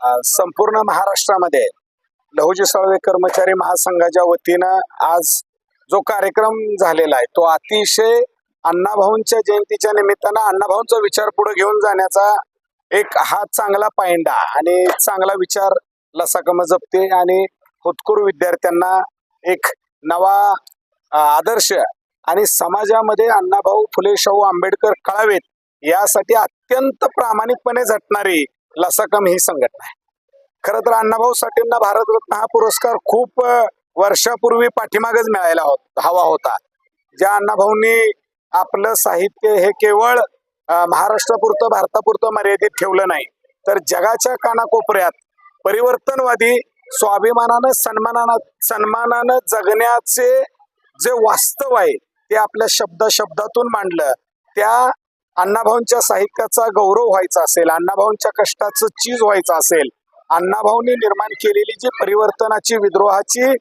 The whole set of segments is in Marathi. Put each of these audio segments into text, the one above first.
संपूर्ण महाराष्ट्रामध्ये लहुजी साळवे कर्मचारी महासंघाच्या वतीनं आज जो कार्यक्रम झालेला आहे तो अतिशय अण्णाभाऊंच्या जयंतीच्या निमित्तानं अण्णाभाऊंचा विचार पुढे घेऊन जाण्याचा एक हा चांगला पायंडा आणि चांगला विचार लसाकम जपते आणि होतकरू विद्यार्थ्यांना एक नवा आदर्श आणि समाजामध्ये अण्णाभाऊ फुले शाहू आंबेडकर कळावेत यासाठी अत्यंत प्रामाणिकपणे झटणारी लसाकम ही संघटना आहे. खरं तर अण्णाभाऊ साठेंना भारतरत्न हा पुरस्कार खूप वर्षापूर्वी पाठीमागच मिळायला हवा होता. ज्या अण्णाभाऊंनी आपलं साहित्य हे केवळ महाराष्ट्रापुरतं भारतापुरतं मर्यादित ठेवलं नाही तर जगाच्या कानाकोपऱ्यात परिवर्तनवादी स्वाभिमानानं सन्मानानं जगण्याचे जे वास्तव आहे ते आपल्या शब्दातून मांडलं. त्या अण्णाभाऊंच्या साहित्याचा गौरव व्हायचा असेल, अण्णाभाऊंच्या कष्टाचं चीज व्हायचं असेल, अण्णाभाऊंनी निर्माण केलेली जी परिवर्तनाची विद्रोहाची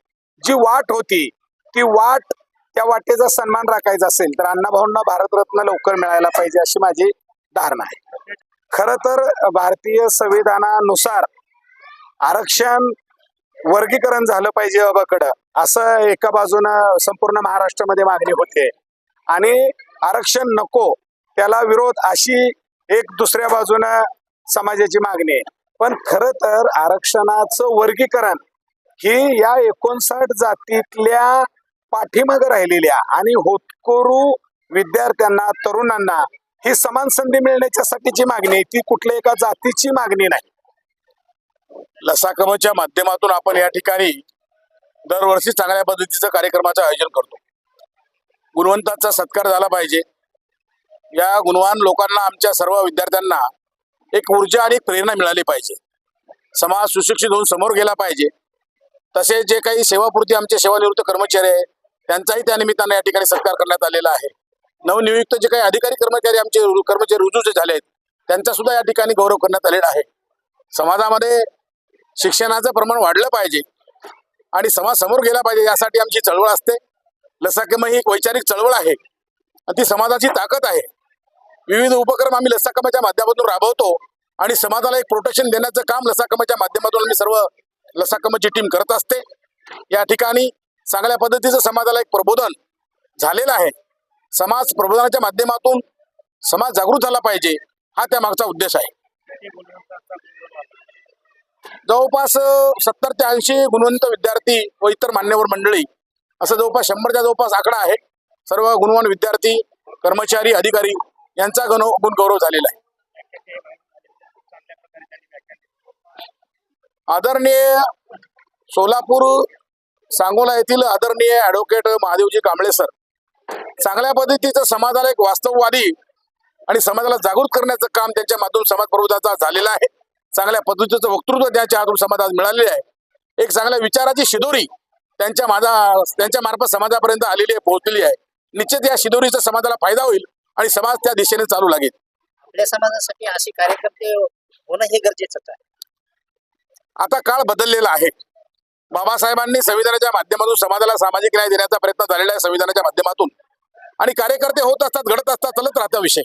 जी वाट होती ती वाट त्या वाटेचा सन्मान राखायचा असेल तर अण्णाभाऊंना भारतरत्न लवकर मिळायला पाहिजे अशी माझी धारणा आहे. खरं तर भारतीय संविधानानुसार आरक्षण वर्गीकरण झालं पाहिजे अबाकडं असं एका बाजूनं संपूर्ण महाराष्ट्रामध्ये मागणी होते आणि आरक्षण नको त्याला विरोध अशी एक दुसऱ्या बाजूनं समाजाची मागणी आहे. पण खरं तर आरक्षणाचं वर्गीकरण ही या 59 जातीतल्या पाठीमागे राहिलेल्या आणि होतकरू विद्यार्थ्यांना तरुणांना ही समान संधी मिळण्याच्यासाठीची मागणी आहे, ती कुठल्या एका जातीची मागणी नाही. लसाकमच्या माध्यमातून आपण या ठिकाणी दरवर्षी चांगल्या पद्धतीचं कार्यक्रमाचं आयोजन करतो. गुणवंतांचा सत्कार झाला पाहिजे. या गुणवान लोकांना आमच्या सर्व विद्यार्थ्यांना एक ऊर्जा आणि प्रेरणा मिळाली पाहिजे. समाज सुशिक्षित होऊन समोर गेला पाहिजे. तसेच जे काही सेवापूर्ती आमचे सेवानिवृत्त कर्मचारी आहे त्यांचाही त्या निमित्तानं या ठिकाणी सत्कार करण्यात आलेला आहे. नवनियुक्त जे काही अधिकारी आमचे कर्मचारी रुजू जे झाले आहेत त्यांचा सुद्धा या ठिकाणी गौरव करण्यात आलेला आहे. समाजामध्ये शिक्षणाचं प्रमाण वाढलं पाहिजे आणि समाज समोर गेला पाहिजे यासाठी आमची चळवळ असते. लसाकम ही एक वैचारिक चळवळ आहे आणि ती समाजाची ताकद आहे. विविध उपक्रम आम्ही लसाकमच्या माध्यमातून राबवतो आणि समाजाला एक प्रोटेक्शन देण्याचं काम लसाकमच्या माध्यमातून आम्ही सर्व लसाकमची टीम करत असते. या ठिकाणी चांगल्या पद्धतीचं समाजाला एक प्रबोधन झालेलं आहे. समाज प्रबोधनाच्या माध्यमातून समाज जागृत झाला पाहिजे हा त्या मागचा उद्देश आहे. जवळपास 70 ते 80 गुणवंत विद्यार्थी व इतर मान्यवर मंडळी असं जवळपास 100च्या जवळपास आकडा आहे. सर्व गुणवान विद्यार्थी कर्मचारी अधिकारी यांचा गुणगौरव झालेला आहे. आदरणीय सोलापूर सांगोला येथील आदरणीय ॲडव्होकेट महादेवजी कांबळे सर चांगल्या पद्धतीचं समाजाला एक वास्तववादी आणि समाजाला जागृत करण्याचं काम त्यांच्या माध्यमातून समाज प्रबोधनाचा झालेला आहे. चांगल्या पद्धतीचं वक्तृत्व त्यांच्या हातून समाजात मिळालेले आहे. एक चांगल्या विचाराची शिदोरी त्यांच्या मार्फत समाजापर्यंत आलेली आहे, पोहोचलेली आहे. निश्चित या शिदोरीचा समाजाला फायदा होईल आणि समाज त्या दिशेने चालू लागेल. आपल्या समाजासाठी अशी कार्यकर्ते होणं हे गरजेचं आहे. आता काळ बदललेला आहे. बाबासाहेबांनी संविधानाच्या माध्यमातून समाजाला सामाजिक न्याय देण्याचा प्रयत्न झालेला आहे संविधानाच्या माध्यमातून आणि कार्यकर्ते होत असतात, घडत असतात, चालत राहता विषय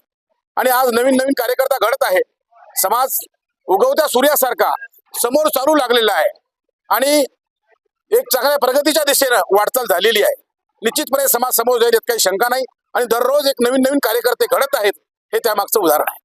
आणि आज नवीन कार्यकर्ता घडत आहे. समाज उगवत्या सूर्यासारखा समोर चालू लागलेला आहे आणि एक चांगल्या प्रगतीच्या दिशेनं वाटचाल झालेली आहे. निश्चितपणे समाज समोर जाईल यात काही शंका नाही आणि दररोज एक नवीन कार्यकर्ते घडत आहेत हे त्यामागचं उदाहरण आहे.